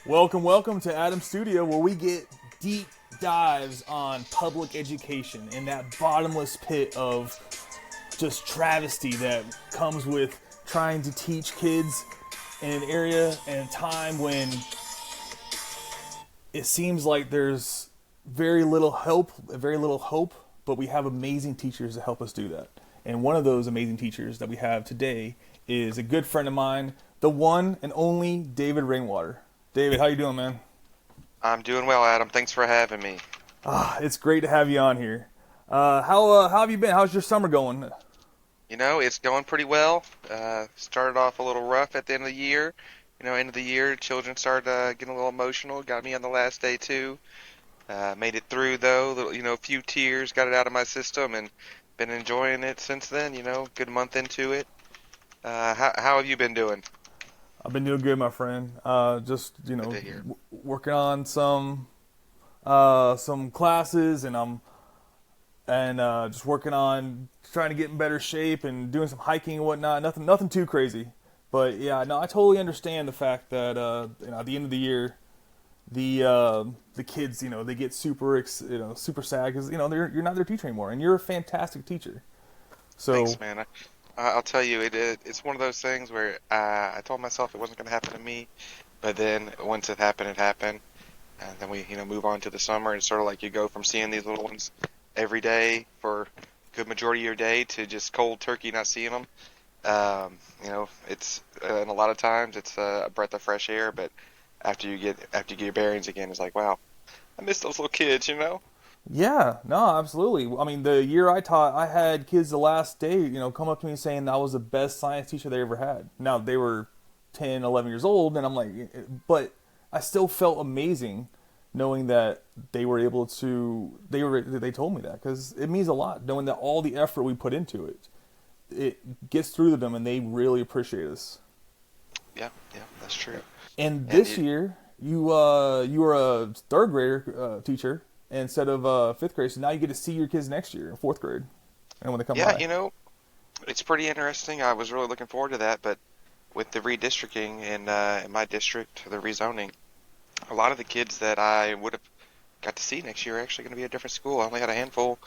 Welcome to Adam Studio, where we get deep dives on public education and that bottomless pit of just travesty that comes with trying to teach kids in an area and a time when it seems like there's very little hope, but we have amazing teachers to help us do that. And one of those amazing teachers that we have today is a good friend of mine, the one and only David Rainwater. David, how you doing, man? I'm doing well, Adam. Thanks for having me. It's great to have you on here. How have you been? How's your summer going? It's going pretty well. Started off a little rough at the end of the year. End of the year, children started getting a little emotional. Got me on the last day too. Made it through though. A few tears, got it out of my system, and been enjoying it since then. Good month into it. How have you been doing? I've been doing good, my friend. Just Good to hear. working on some classes, and just working on trying to get in better shape and doing some hiking and whatnot. Nothing too crazy, but yeah, no, I totally understand the fact that at the end of the year, the kids, they get super sad because you're not their teacher anymore, and you're a fantastic teacher. So Thanks, man. I'll tell you, it's one of those things where I told myself it wasn't going to happen to me, but then once it happened, it happened. And then we, move on to the summer, and it's sort of like you go from seeing these little ones every day for a good majority of your day to just cold turkey not seeing them. It's and a lot of times it's a breath of fresh air, but after you get your bearings again, it's like, wow, I miss those little kids. yeah, no, absolutely. I mean, the year I taught, I had kids the last day, come up to me saying that was the best science teacher they ever had. Now they were 10, 11 years old, and I'm like, but I still felt amazing knowing that they told me that because it means a lot knowing that all the effort we put into it gets through to them and they really appreciate us. Yeah, yeah, that's true. And And this you, year, you were a third grader teacher instead of fifth grade, so now you get to see your kids next year in fourth grade, and when they come yeah, by. it's pretty interesting. I was really looking forward to that, but with the redistricting in my district, the rezoning, a lot of the kids that I would have got to see next year are actually going to be at a different school. I only had a handful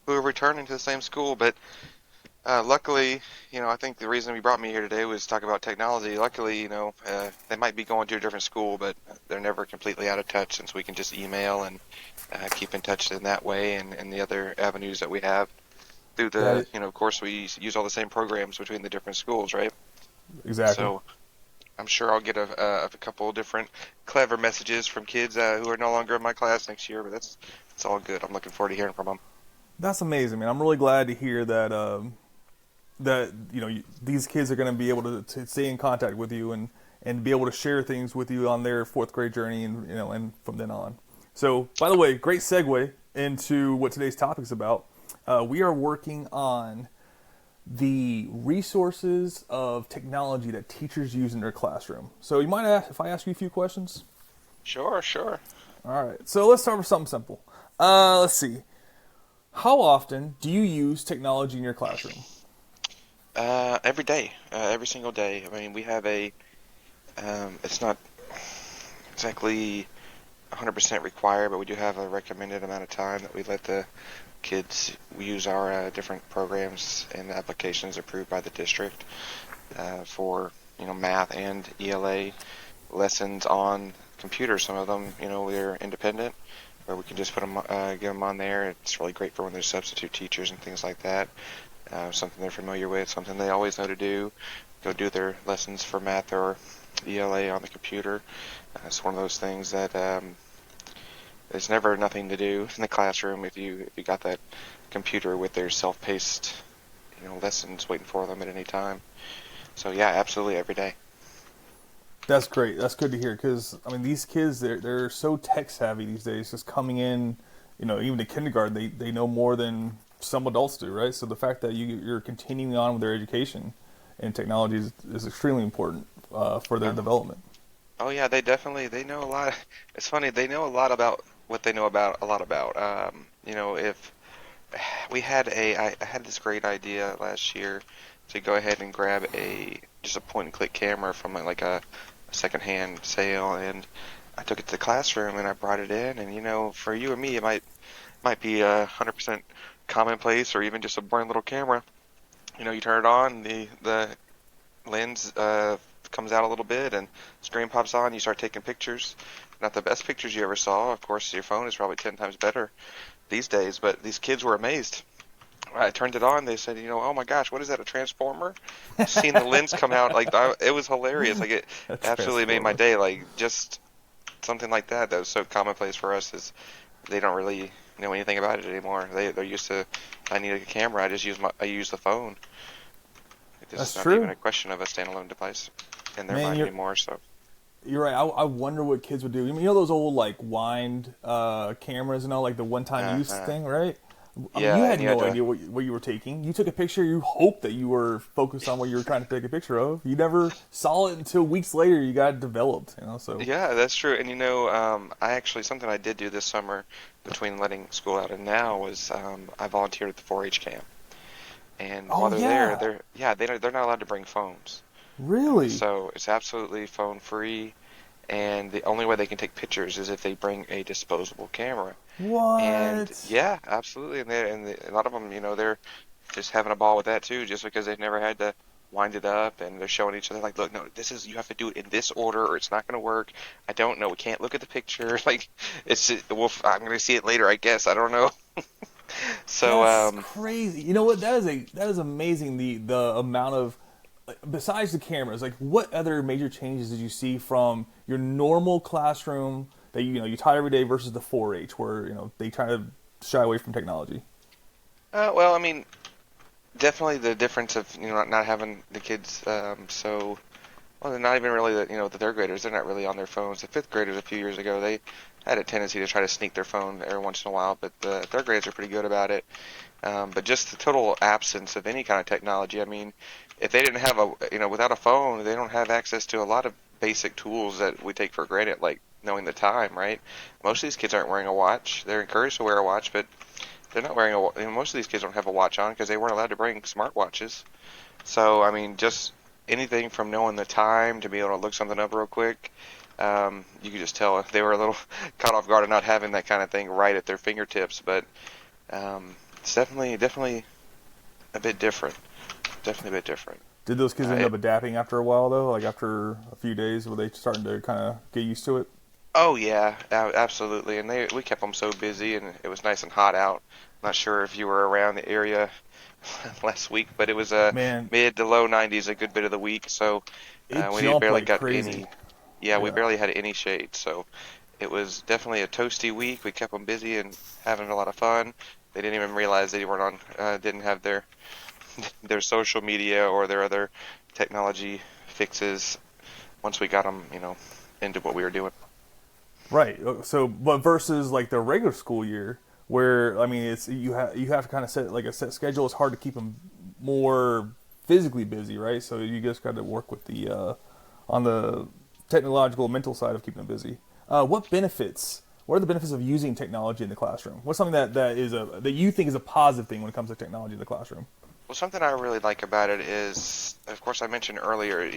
who are returning to the same school, but luckily, I think the reason we brought me here today was to talk about technology. Luckily, they might be going to a different school, but they're never completely out of touch since we can just email and keep in touch in that way and the other avenues that we have through That of course, we use all the same programs between the different schools, right? exactly. So I'm sure I'll get a couple of different clever messages from kids who are no longer in my class next year, but it's all good. I'm looking forward to hearing from them. That's amazing, man. I'm really glad to hear that these kids are going to be able to stay in contact with you and be able to share things with you on their fourth grade journey and from then on. So, by the way, great segue into what today's topic is about. We are working on the resources of technology that teachers use in their classroom. So, you might ask if I ask you a few questions. Sure, sure. All right. So let's start with something simple. Let's see. How often do you use technology in your classroom? Every day, every single day. I mean, we have it's not exactly 100% required, but we do have a recommended amount of time that we let the kids use our different programs and applications approved by the district for, math and ELA lessons on computers. Some of them, we're independent, where we can just get them on there. It's really great for when there's substitute teachers and things like that. Something they're familiar with, something they always know to do. Go do their lessons for math or ELA on the computer. It's one of those things that there's never nothing to do in the classroom if you got that computer with their self-paced, lessons waiting for them at any time. So yeah, absolutely every day. That's great. That's good to hear because I mean these kids they're so tech savvy these days. Just coming in, even to kindergarten, they know more than some adults do, right? So the fact that you're continuing on with their education and technology is extremely important for their Oh, development. oh yeah, they know a lot. It's funny, they know a lot about what they know about a lot about. If I had this great idea last year to go ahead and grab just a point and click camera from like a secondhand sale, and I took it to the classroom and I brought it in, and for you and me, it might be 100% commonplace or even just a boring little camera. You turn it on, the lens comes out a little bit, and screen pops on. You start taking pictures. Not the best pictures you ever saw. Of course, your phone is probably 10 times better these days, but these kids were amazed. I turned it on. They said, oh my gosh, what is that? A transformer? Seeing the lens come out, like it was hilarious. Like it A absolutely made my transformer. day. Like just something like that was so commonplace for us is they don't really know anything about it anymore. They're used to I need a camera. I use the phone. That's It's not even true. a question of a standalone device in their Man, mind anymore. So you're right. I wonder what kids would do. You know those old like wind cameras and all, like the one-time use uh, thing, right? I mean, you yeah, and had you had no to idea what you were taking. You took a picture. You hoped that you were focused on what you were trying to take a picture of. You never saw it until weeks later. You got it developed. So yeah, that's true. And I actually something I did do this summer between letting school out and now was I volunteered at the 4-H camp. And while oh they're there, yeah, they're not allowed to bring phones. really? So it's absolutely phone free, and the only way they can take pictures is if they bring a disposable camera. And What? yeah, absolutely. A lot of them, they're just having a ball with that too, just because they've never had to wind it up, and they're showing each other like, look, no, you have to do it in this order, or it's not going to work. I don't know. We can't look at the picture. Like, I'm going to see it later, I guess. I don't know. So, That's crazy. You know what? That is amazing. The amount of besides the cameras, like what other major changes did you see from your normal classroom that you taught every day versus the 4-H where they try to shy away from technology? well, I mean, definitely the difference of not having the kids well, they're not even really the third graders. They're not really on their phones. The fifth graders a few years ago, they had a tendency to try to sneak their phone every once in a while, but the third graders are pretty good about it. But just the total absence of any kind of technology. I mean, if they didn't have without a phone, they don't have access to a lot of basic tools that we take for granted, like knowing the time, right? Most of these kids aren't wearing a watch. They're encouraged to wear a watch, but they're not wearing most of these kids don't have a watch on because they weren't allowed to bring smartwatches. So, I mean, just anything from knowing the time to be able to look something up real quick, you could just tell if they were a little caught off guard of not having that kind of thing right at their fingertips. But it's definitely a bit different. Definitely a bit different. Did those kids end up It, adapting after a while though? Like after a few days, were they starting to kind of get used to it? oh yeah, absolutely. And we kept them so busy, and it was nice and hot out. Not sure if you were around the area last week, but it was Man, mid to low 90s a good bit of the week. So it we jumped barely like got crazy. any. Yeah, we Yeah. barely had any shade. So it was definitely a toasty week. We kept them busy and having a lot of fun. They didn't even realize they weren't didn't have their social media or their other technology fixes once we got them, into what we were doing. Right. So, but versus like the regular school year, where I mean, it's you have to kind of set like a set schedule. It's hard to keep them more physically busy, right? So you just got to work with the on the technological mental side of keeping them busy. What benefits? What are the benefits of using technology in the classroom? What's something that you think is a positive thing when it comes to technology in the classroom? Well, something I really like about it is, of course, I mentioned earlier,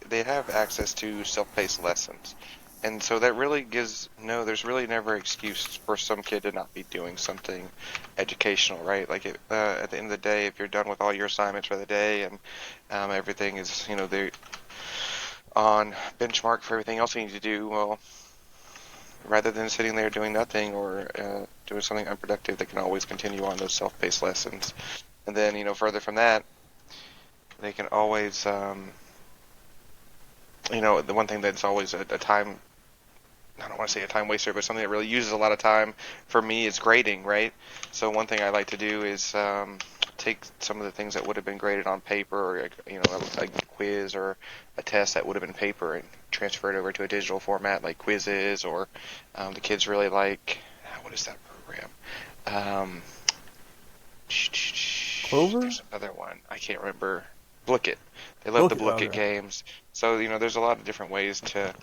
they have access to self-paced lessons. And so that really gives, no, there's really never excuse for some kid to not be doing something educational, right? Like at the end of the day, if you're done with all your assignments for the day and everything is, they're on benchmark for everything else you need to do, well, rather than sitting there doing nothing or doing something unproductive, they can always continue on those self-paced lessons. And then, further from that, they can always, the one thing that's always a time, I don't want to say a time waster, but something that really uses a lot of time for me is grading, right? So one thing I like to do is take some of the things that would have been graded on paper, or a quiz or a test that would have been paper, and transfer it over to a digital format like quizzes, or the kids really like, what is that program? Um, Clover? there's another one. I can't remember. Blooket. They love the Look. Blooket Okay. games. So, there's a lot of different ways to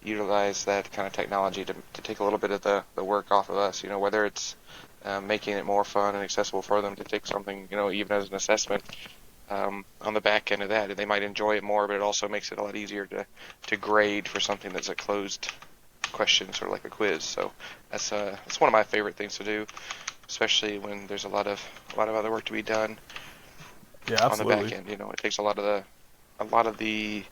utilize that kind of technology to take a little bit of the work off of us, whether it's making it more fun and accessible for them to take something, even as an assessment on the back end of that. And they might enjoy it more, but it also makes it a lot easier to grade for something that's a closed questions, sort of like a quiz. So that's one of my favorite things to do, especially when there's a lot of other work to be done Yeah, on the back absolutely. end. It takes a lot of the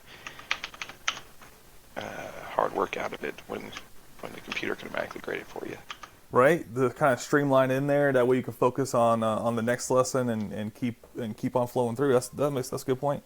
hard work out of it when the computer can automatically grade it for you. Right, the kind of streamline in there. That way you can focus on the next lesson and keep on flowing through. That's a good point.